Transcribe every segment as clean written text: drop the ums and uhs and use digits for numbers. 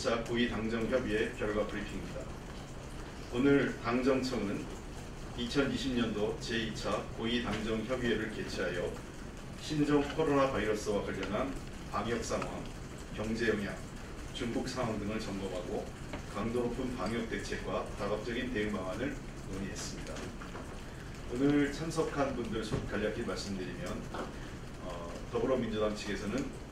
제2차 고위당정협의회 결과 브리핑입니다. 오늘 당정청은 2020년도 제2차 고위당정협의회를 개최하여 신종 코로나 바이러스와 관련한 방역 상황, 경제 영향, 중국 상황 등을 점검하고 강도 높은 방역 대책과 다각적인 대응 방안을 논의했습니다. 오늘 참석한 분들 간략히 말씀드리면 더불어민주당 측에서는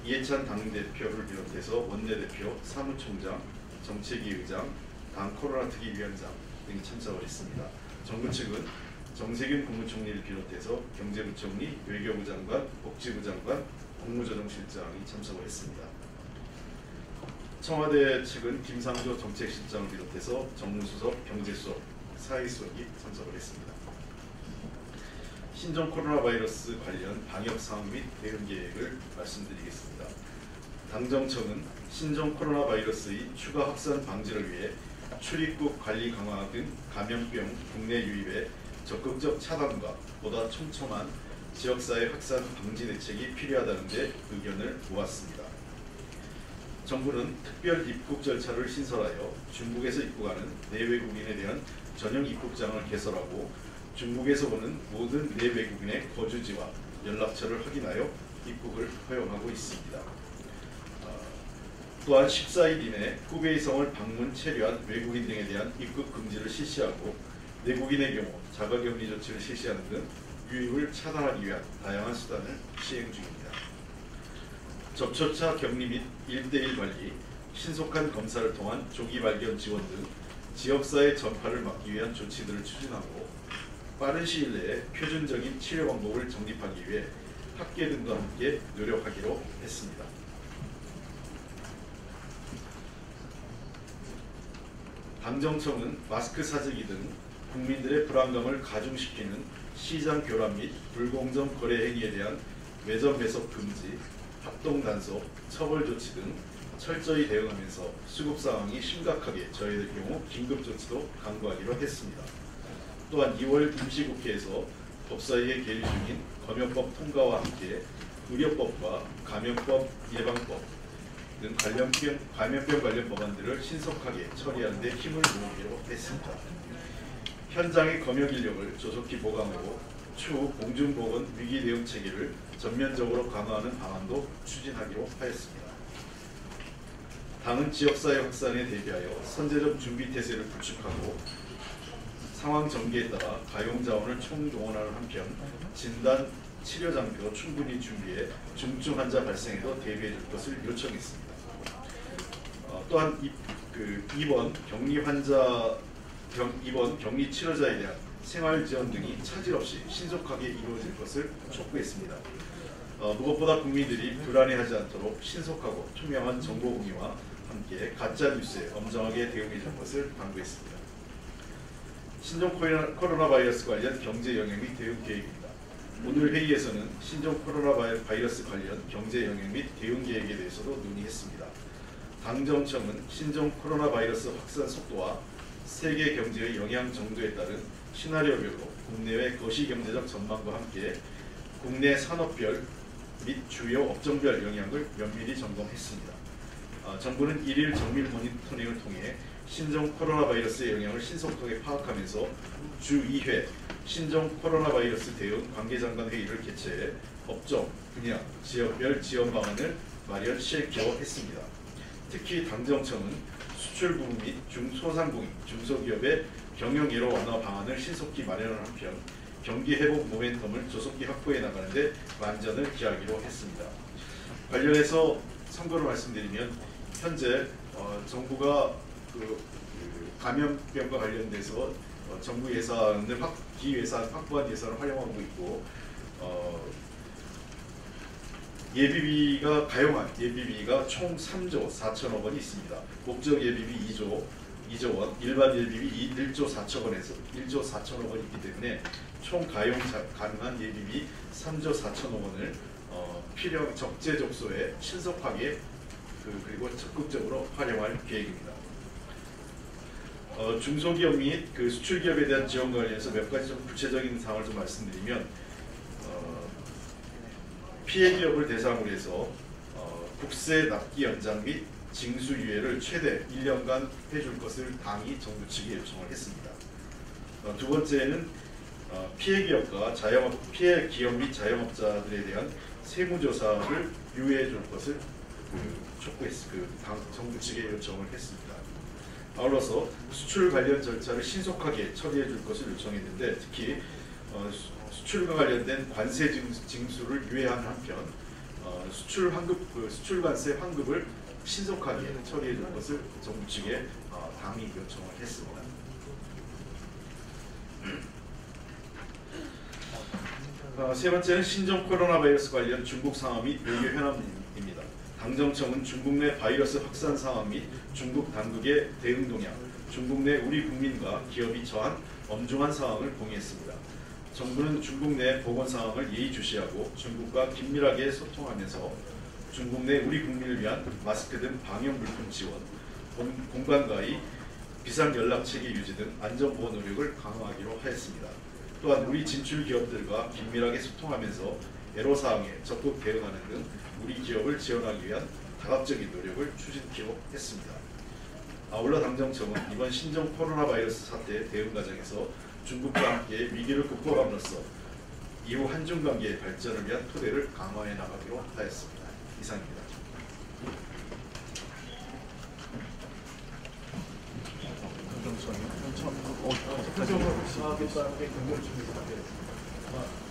이해찬 당대표를 비롯해서 원내대표, 사무총장, 정책위 의장, 당 코로나 특위위원장 등이 참석을 했습니다. 정부 측은 정세균 국무총리를 비롯해서 경제부총리, 외교부 장관, 복지부 장관, 국무조정실장이 참석을 했습니다. 청와대 측은 김상조 정책실장을 비롯해서 정무수석, 경제수석, 사회수석이 참석을 했습니다. 신종 코로나 바이러스 관련 방역 상황 및 대응 계획을 말씀드리겠습니다. 당정청은 신종 코로나 바이러스의 추가 확산 방지를 위해 출입국 관리 강화 등 감염병 국내 유입의 적극적 차단과 보다 촘촘한 지역사회 확산 방지 대책이 필요하다는 데 의견을 모았습니다. 정부는 특별 입국 절차를 신설하여 중국에서 입국하는 내외국인에 대한 전용 입국장을 개설하고 중국에서 오는 모든 내외국인의 거주지와 연락처를 확인하여 입국을 허용하고 있습니다. 또한 14일 이내 후베이성을 방문 체류한 외국인 등에 대한 입국 금지를 실시하고 내국인의 경우 자가격리 조치를 실시하는 등 유입을 차단하기 위한 다양한 수단을 시행 중입니다. 접촉자 격리 및 1:1 관리, 신속한 검사를 통한 조기 발견 지원 등 지역사회 전파를 막기 위한 조치들을 추진하고 빠른 시일 내에 표준적인 치료 방법을 정립하기 위해 학계 등과 함께 노력하기로 했습니다. 당정청은 마스크 사재기 등 국민들의 불안감을 가중시키는 시장 교란 및 불공정 거래 행위에 대한 매점 배석 금지, 합동 단속, 처벌 조치 등 철저히 대응하면서 수급 상황이 심각하게 저해될 경우 긴급 조치도 강구하기로 했습니다. 또한 2월 임시국회에서 법사위에 계류 중인 검역법 통과와 함께 의료법과 감염법 예방법 등 감염병 관련 법안들을 신속하게 처리하는 데 힘을 모으기로 했습니다. 현장의 검역 인력을 조속히 보강하고 추후 공중보건 위기 대응 체계를 전면적으로 강화하는 방안도 추진하기로 하였습니다. 당은 지역사회 확산에 대비하여 선제적 준비 태세를 구축하고 상황 전개에 따라 가용 자원을 총동원하는 한편 진단, 치료 장비도 충분히 준비해 중증 환자 발생에도 대비해 줄 것을 요청했습니다. 또한 입원, 격리 치료자에 대한 생활 지원 등이 차질 없이 신속하게 이루어질 것을 촉구했습니다. 무엇보다 국민들이 불안해하지 않도록 신속하고 투명한 정보 공유와 함께 가짜 뉴스에 엄정하게 대응해 줄 것을 당부했습니다. 신종 코로나 바이러스 관련 경제 영향 및 대응 계획입니다. 오늘 회의에서는 신종 코로나 바이러스 관련 경제 영향 및 대응 계획에 대해서도 논의했습니다. 당정청은 신종 코로나 바이러스 확산 속도와 세계 경제의 영향 정도에 따른 시나리오별로 국내외 거시경제적 전망과 함께 국내 산업별 및 주요 업종별 영향을 면밀히 점검했습니다. 정부는 1일 정밀 모니터링을 통해 신종 코로나 바이러스의 영향을 신속하게 파악하면서 주 2회 신종 코로나 바이러스 대응 관계장관 회의를 개최해 업종, 분야, 지역별 지원 방안을 마련 실기했습니다. 특히 당정청은 수출부문 및 중소상공인, 중소기업의 경영예로 완화 방안을 신속히 마련하는 한편 경기 회복 모멘텀을 조속히 확보해 나가는 데 만전을 기하기로 했습니다. 관련해서 참고로 말씀드리면 현재 정부가 감염병과 관련돼서 정부 예산을 기예산 확보한 예산을 활용하고 있고 예비비가 가용한 예비비가 총 3조 4천억 원이 있습니다. 목적 예비비 2조 원, 일반 예비비 1조 4천 원에서 1조 4천억 원이 있기 때문에 총 가용 가능한 예비비 3조 4천억 원을 필요 적재적소에 신속하게 그리고 적극적으로 활용할 계획입니다. 중소기업 및 수출기업에 대한 지원과 관련해서 몇 가지 좀 구체적인 사항을 좀 말씀드리면 피해기업을 대상으로 해서 국세 납기 연장 및 징수유예를 최대 1년간 해줄 것을 당이 정부 측에 요청을 했습니다. 두 번째는 피해 기업 및 자영업자들에 대한 세무조사를 유예해 줄 것을 정부 측에 요청을 했습니다. 아울러서 수출 관련 절차를 신속하게 처리해 줄 것을 요청했는데, 특히 수출과 관련된 관세 징수를 유예하는 한편 수출 관세 환급을 신속하게 처리해 줄 것을 정부 측에 당이 요청을 했습니다. 세 번째는 신종 코로나 바이러스 관련 중국 상황 및 외교 현안입니다. 당정청은 중국 내 바이러스 확산 상황 및 중국 당국의 대응 동향, 중국 내 우리 국민과 기업이 처한 엄중한 상황을 공유했습니다. 정부는 중국 내 보건 상황을 예의주시하고 중국과 긴밀하게 소통하면서 중국 내 우리 국민을 위한 마스크 등 방역 물품 지원, 공간과의 비상 연락 체계 유지 등 안전보호 노력을 강화하기로 하였습니다. 또한 우리 진출 기업들과 긴밀하게 소통하면서 애로사항에 적극 대응하는 등 우리 기업을 지원하기 위한 다각적인 노력을 추진키로 했습니다. 아울러 당정청은 이번 신종 코로나 바이러스 사태 대응 과정에서 중국과 함께 위기를 극복함으로써 이후 한중 관계의 발전을 위한 토대를 강화해 나가기로 하였습니다. 이상입니다.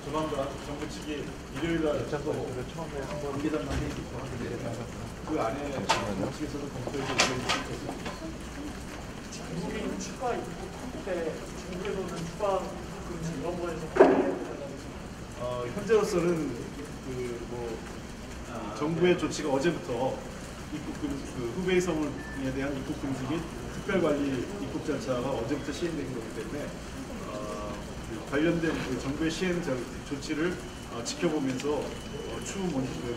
조만간 정부 측이 일요일날 관계자만 회의도 하게 되다가 그 안에 정부 측에서도 검토해 줄 것입니다. 중국인 추가 입국 때 중국에서는 추가 금지 이런 거에서 현재로서는 정부의 조치가 어제부터 후베이 성에 대한 입국 금지 및 특별관리 입국 절차가 어제부터 시행된 거기 때문에 관련된 정부의 시행 조치를 지켜보면서 추후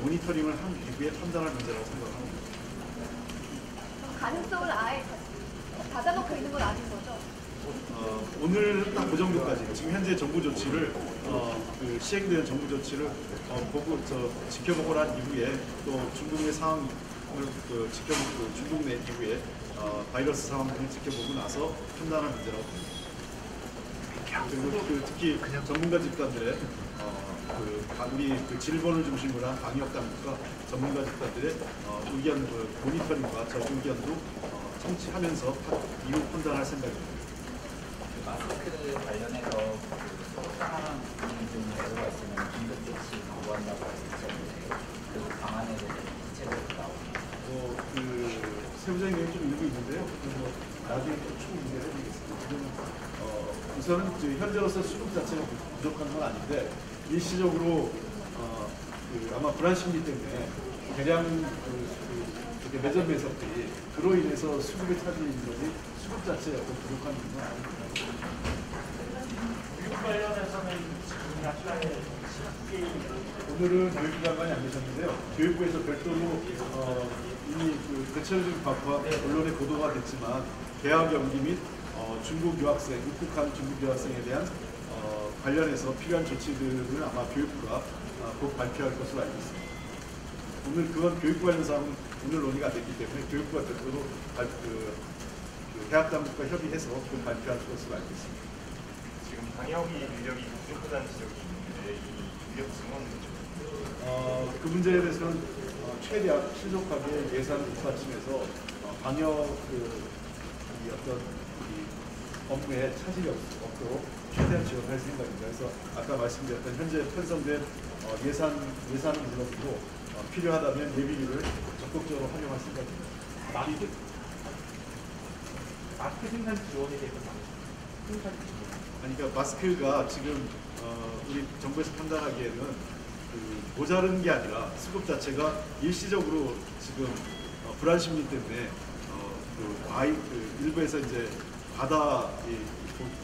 모니터링을 한 이후에 판단할 문제라고 생각합니다. 가능성을 아예 닫아놓고 있는 건 아닌 거죠? 오늘 딱 그 정도까지 지금 현재 정부 조치를 시행되는 정부 조치를 지켜보고 난 이후에 또 중국 내 상황을 지켜보고 중국 내 이후에 바이러스 상황 등을 지켜보고 나서 판단할 문제라고 봅니다. 그리고 특히 전문가 집단들의 우리 질본을 중심으로 한 방역 당국과 전문가 집단들의 의견 모니터링과 저 의견도 청취하면서 이후 판단할 생각입니다. 마스크 관련해서 속상한 부분이 좀 내려가 있으면 긴급 조치 요구한다고 했었는데 그 방안에 대해서 구체적으로 나옵니다. 세부적인 내용이 좀 일부 있는데요. 나중에 또 추후 문제를 해드리겠습니다. 우선은 현재로서 수급 자체가 부족한 건 아닌데 일시적으로 아마 불안 심리 때문에 대량 매점 매석들이 그로 인해서 수급에 차질이 있는 거지 수급 자체가 부족한 건 아닙니다. 교육 관련해서는 지금 약간의 오늘은 교육부 장관이 안 계셨는데요. 교육부에서 별도로 이미 대체적인 바과 언론에 보도가 됐지만 대학 연기 및 중국 유학생, 입국한 중국 유학생에 대한 관련해서 필요한 조치들을 아마 교육부가 곧 발표할 것으로 알고 있습니다. 오늘 그건 교육부 관련 사항은 오늘 논의가 안 됐기 때문에 교육부가 별도로 대학 당국과 협의해서 곧 발표할 것으로 알고 있습니다. 지금 방역이 인력이 부족하다는 지적이 있는데 이 인력 증원은 그 문제에 대해서는 최대한 신속하게 예산을 뒷받침해서 방역 업무에 차질이 없도록 최대한 지원할 생각입니다. 그래서 아까 말씀드렸던 현재 편성된 예산은 물론이고 필요하다면 예비비를 적극적으로 활용할 생각입니다. 마스크 생산 지원에 대해서 그러니까 마스크가 지금 우리 정부에서 판단하기에는 모자른 게 아니라 수급 자체가 일시적으로 지금 불안 심리 때문에 일부에서 이제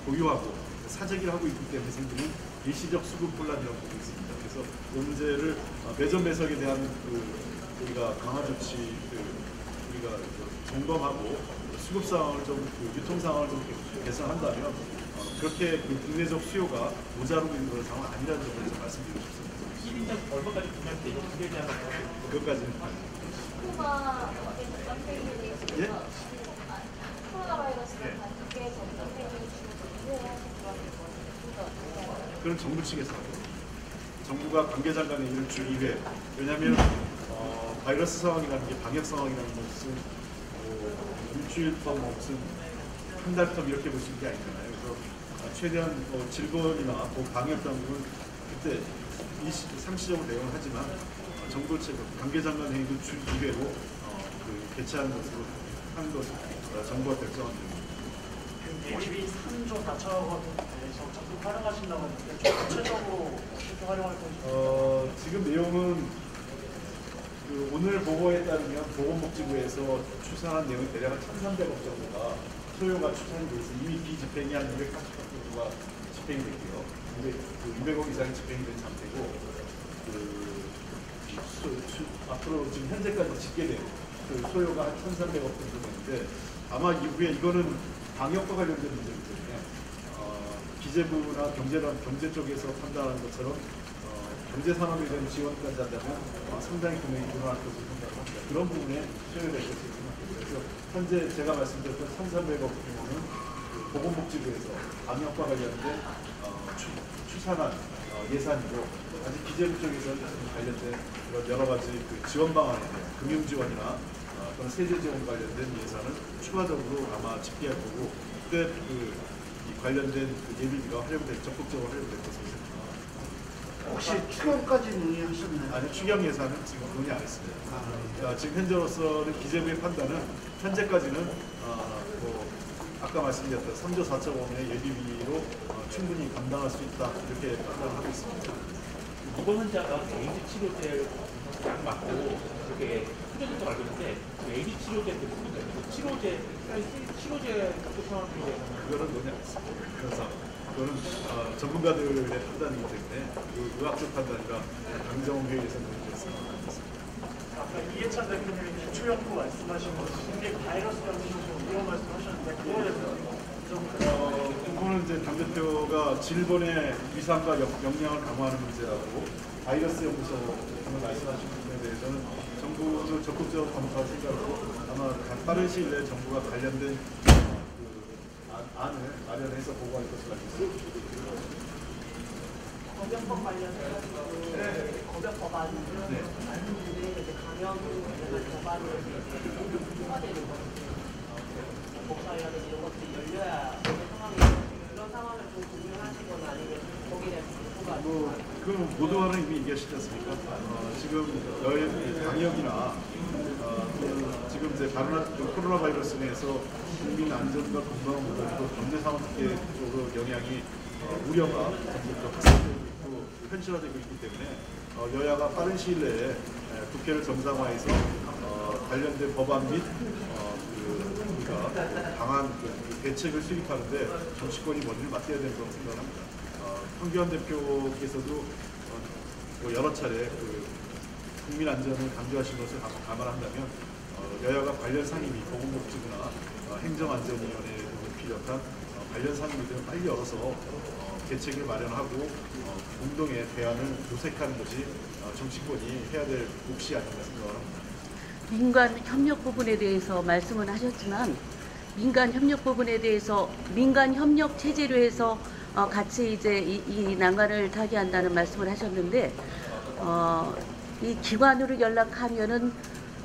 보유하고 사재기를 하고 있기 때문에 생기는 일시적 수급 혼란이라고 보고 있습니다. 그래서 이 문제를 매점 매석에 대한 우리가 강화 조치 우리가 점검하고 수급 상황을 유통 상황을 좀 개선한다면 그렇게 국내적 수요가 모자르고 있는 그런 상황은 아니라는 점을 말씀드리고 싶습니다. 시민적 얼마까지 구매되고 그에 대한 그것까지는 코로나 전담 회의에 예? 코로나 바이러스가 관계 전담 회의를 주로 그건 정부 측에서 정부가 관계장 간의 일을 주 2회. 왜냐하면 바이러스 상황이라는 게 방역 상황이라는 것은 일주일 동안 무슨 한 달 동안 이렇게 볼 수 있는 게 아니잖아요. 그래서 최대한 질본이나 방역 당국은 그때 상시적으로 대응을 하지만 정부 측 관계장 간 회의도 주 2회로 개최하는 것으로 하는 것을 정부가 결정한 겁니다. 예비 3조 4천억 원에 대해서 적극 활용하신다고 했는데 좀 구체적으로 어떻게 활용할 건지. 지금 내용은 오늘 보고에 따르면 보건복지부에서 추산한 내용이 대략 1,300억 정도가 소요가 추산이 돼 있어 이미 비집행이 한 280억 정도가 집행이 됐고요. 200억 이상이 집행이 된 상태고 앞으로 지금 현재까지 집계된 소요가 한 1,300억 정도 되는데 아마 이후에 이거는 방역과 관련된 문제이기 때문에 기재부나 경제 쪽에서 판단하는 것처럼 경제 산업에 대한 지원까지 한다면 상당히 금액이 늘어날 것으로 생각합니다. 그런 부분에 소요될 것으로 생각합니다. 그래서 현재 제가 말씀드렸던 1,300억 규모는 보건복지부에서 방역과 관련된 추산한 예산이고 아직 기재부 쪽에서 관련된 여러 가지 지원 방안에 대한 금융 지원이나 또는 세제 지원 관련된 예산은 추가적으로 아마 집계할 거고 그때 이 관련된 예비비가 적극적으로 활용될 것으로 생각합니다. 혹시 추경까지 논의하셨나요? 아니 추경 예산은 지금 논의 안 했습니다. 지금 현재로서는 기재부의 판단은 현재까지는 아까 말씀드렸던 3조 4천 원의 예비비로 충분히 감당할 수 있다 이렇게 판단하고 있습니다. 이번 환자가 에이즈 치료제 약 맞고 이렇게 후전된 줄 알고 있는데 에이즈 치료제 치료제 상황에 대해서는 그거는 논의 안 했습니다. 그래서 그거는 전문가들의 판단이기 때문에 의학적 판단이라 강정 회의에서 논의됐습니다. 아까 이해찬 대표님이 기초연구 말씀하신 것이 바이러스 감염 이런 말씀하셨는데 그거에 대해서 그거는 이제 당 대표가 질본의 위상과 역량을 강화하는 문제라고 바이러스 연구소 말씀하신 부분에 대해서는 정부는 적극적으로 검토할 생각으로 아마 빠른 시일 내에 정부가 관련된 안을 마련해서 보고할 것으로 알고 있습니다. 검역법 관련해서 검역 법안을 만드는데 감염 관련한 법안을 통과되는 거거든요. 복사위라든지 이런 것들이 열려야 되는 상황이에요. 그런 상황을 좀 고민하시거나 아니면 거기에 대한 정보가 그 모두와는 이미 얘기하시지 않습니까? 지금 방역이나 지금 이제 코로나 바이러스 내에서 국민 안전과 건강을 못하고 경제 상황계 쪽으로 영향이 우려가 점점 확산되고 있고 현실화되고 있기 때문에 여야가 빠른 시일 내에 국회를 정상화해서 관련된 법안 및 우리가 방안 대책을 수립하는데 정치권이 머리를 맡겨야 된다고 생각합니다. 황교안 대표께서도 여러 차례 국민 안전을 강조하신 것을 감안한다면 여야가 관련 상임위, 보건복지부나 행정안전위원회에 비롯한 관련 상임위들을 빨리 열어서 대책을 마련하고 공동의 대안을 모색하는 것이 정치권이 해야 될 몫이 아닌가 생각합니다. 민간 협력 부분에 대해서 말씀은 하셨지만 민간 협력 부분에 대해서 민간 협력 체제로 해서 같이 이제 이 난관을 타개한다는 말씀을 하셨는데 이 기관으로 연락하면은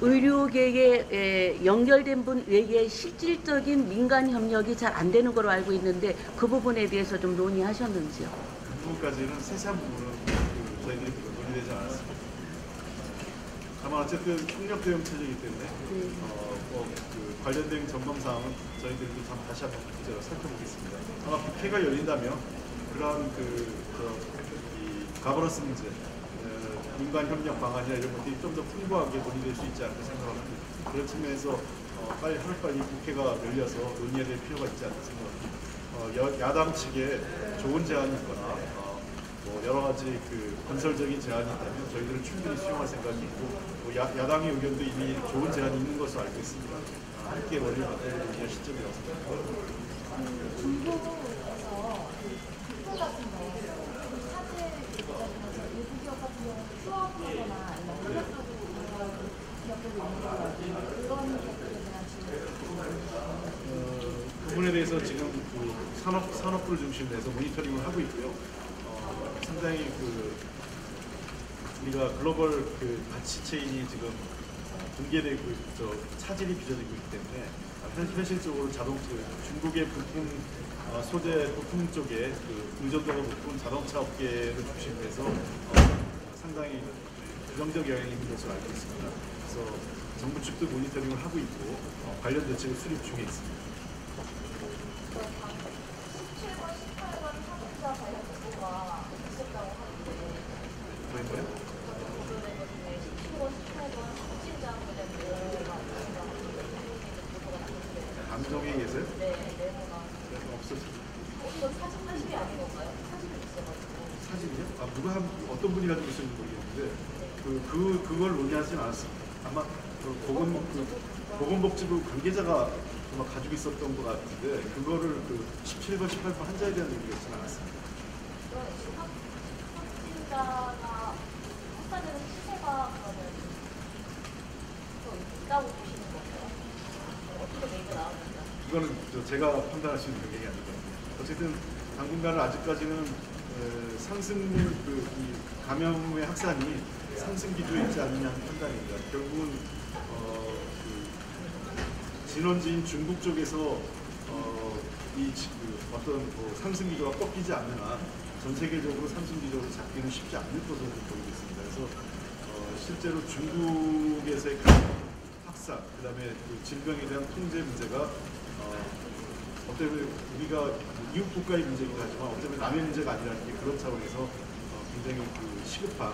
의료계에 연결된 분 외에 실질적인 민간 협력이 잘 안 되는 걸로 알고 있는데 그 부분에 대해서 좀 논의하셨는지요? 그 부분까지는 세세한 부분은 저희들이 논의되지 않았습니다. 다만 어쨌든 협력 대응 체제이기 때문에 관련된 점검 사항은 저희들도 다시 한번 구체적으로 살펴보겠습니다. 아마 국회가 열린다면 그러한 이 가버넌스 문제, 민간 협력 방안이나 이런 것들이 좀 더 풍부하게 논의될 수 있지 않을까 생각합니다. 그런 측면에서 하루빨리 국회가 열려서 논의해야 될 필요가 있지 않을까 생각합니다. 야당 측에 좋은 제안이 있거나 여러 가지 건설적인 제안이 있다면 저희들은 충분히 수용할 생각이 있고 야당의 의견도 이미 좋은 제안이 있는 것으로 알고 있습니다. 함께 머리를 맞대고 논의할 시점이라고 생각합니다. 중국에서 국토 같은 거 사실 일부 기업 같은 경우는 수업하거나 아니면 공격적으로 기업들이 있는 산업부를 중심으로 해서 모니터링을 하고 있고요. 상당히 우리가 글로벌 가치 체인이 지금 붕괴되고 차질이 빚어지고 있기 때문에 현실적으로 중국의 부품 소재 부품 쪽에 의존도가 높은 자동차 업계를 중심으로 해서 상당히 부정적 영향이 있는 것으로 알고 있습니다. 그래서 정부 측도 모니터링을 하고 있고 관련 대책을 수립 중에 있습니다. 17번, 18번 사업자 관련 보고가 있었다고 하는데 뭐예요? 보도된 것 중에 17번, 18번 확진자 관련 보고가 보도가 났는데 감정회의에서요? 네, 네모가 없었어요. 이건 사실이 아닌 건가요? 사실이 있어가지고 사진이요? 누가 어떤 분이 가지고 있었는지 모르겠는데 그걸 논의하진 않았습니다. 아마 보건복지부 관계자가 아마 가지고 있었던 것 같은데 그거를 17번, 18번 환자에 대한 얘기였지는 않았습니다. 그럼 지금 확진자가 확산되는 시세가 그러면 좀 있다고 보시는 건가요? 어떻게 얘기가 나오는지 이거는 제가 판단할 수 있는 얘기 아니거든요. 어쨌든 당분간은 아직까지는 이 감염의 확산이 상승 기조에 있지 않느냐는 판단입니다. 결국은 진원지인 중국 쪽에서 어떤 상승 기조가 꺾이지 않는 한 전 세계적으로 상승 기조를 잡기는 쉽지 않을 것으로 보이고 있습니다. 그래서 실제로 중국에서의 확산, 그다음에 질병에 대한 통제 문제가 어때보면 우리가 이웃 국가의 문제이긴 하지만 어쩌면 남의 문제가 아니라는 게 그런 차원에서 굉장히 시급한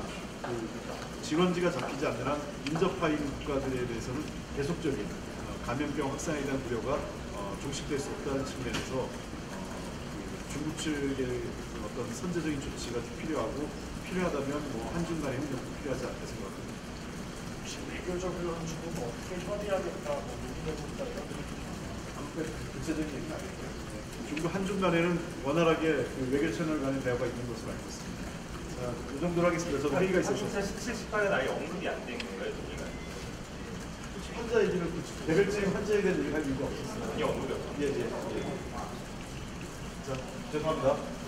진원지가 잡히지 않는 한 인접하인 국가들에 대해서는 계속적인 감염병 확산에 대한 우려가 종식될 수 없다는 측면에서 중국 측의 어떤 선제적인 조치가 필요하고 필요하다면 한중간의 협력도 필요하지 않을까 생각합니다. 혹시 외교적으로 중국은 어떻게 협의하겠다, 논의되고 있다 이런 구체적인 얘기는 아니고요. 중국 한중 간에는 원활하게 외교 채널 간의 대화가 있는 것으로 알고 있습니다. 자, 이 정도로 하겠습니다. 저도 회의가 있어서. 17, 18은 아예 언급이 안 된 건가요? 환자 얘기는 개별적인 환자에 대한 얘기를 할 이유가 없었어요. 전혀 언급이 없어요. 예. 자, 죄송합니다.